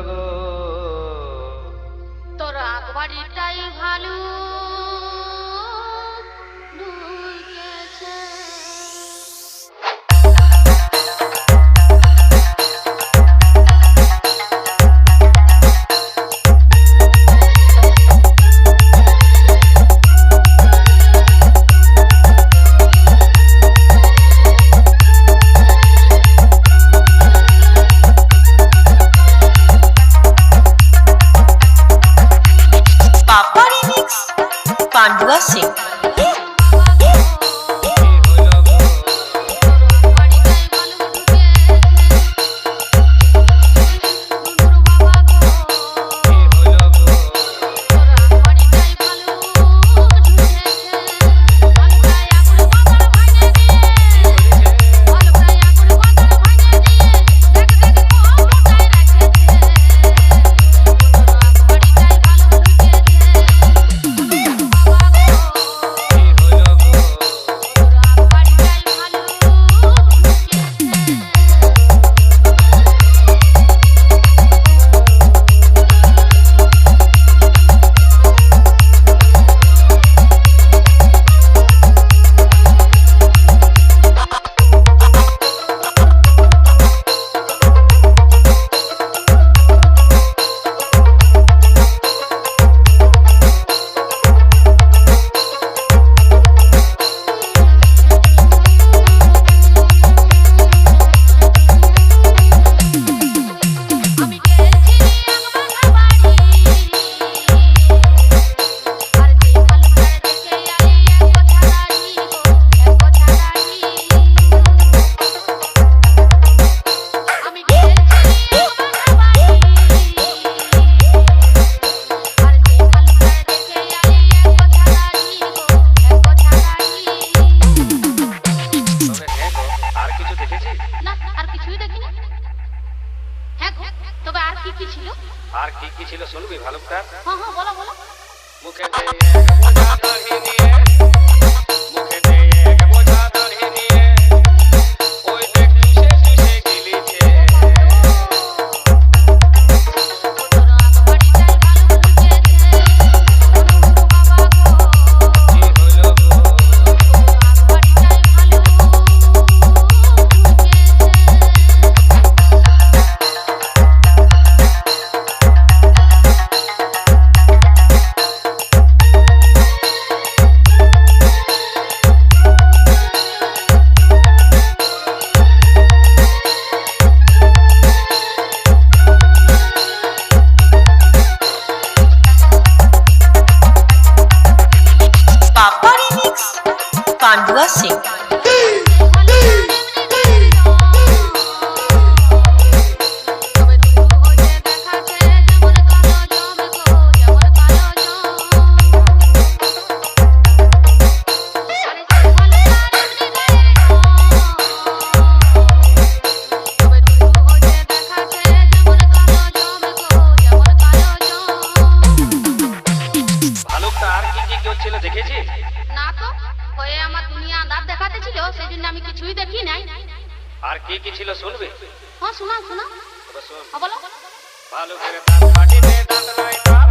গো তোর আকবারিটাই ভালো पांडुआ सिंह আর কি কি ছিল শুনবি ভালুকটা? হ্যাঁ হ্যাঁ বলো বলো। মুখে দিয়ে বোঝা দাঁড়ি নিয়ে মুখে দিয়ে বোঝা দাঁড়ি নিয়ে ওই দেখ চুষে চুষে গিলিছে पांडुआ सिंह ভালুকটা আর কি কি করছিল দেখেছিস? না তো হয়ে আমার দুনিয়া দাঁত দেখাতে ছিল সেই জন্য আমি কিছুই দেখি নাই। আর কি কি ছিল শুনবি? হ্যাঁ শোনা শোনা তবে শোন। বলো। ভালুকের দাঁত মাটিতে দাঁত নাই তার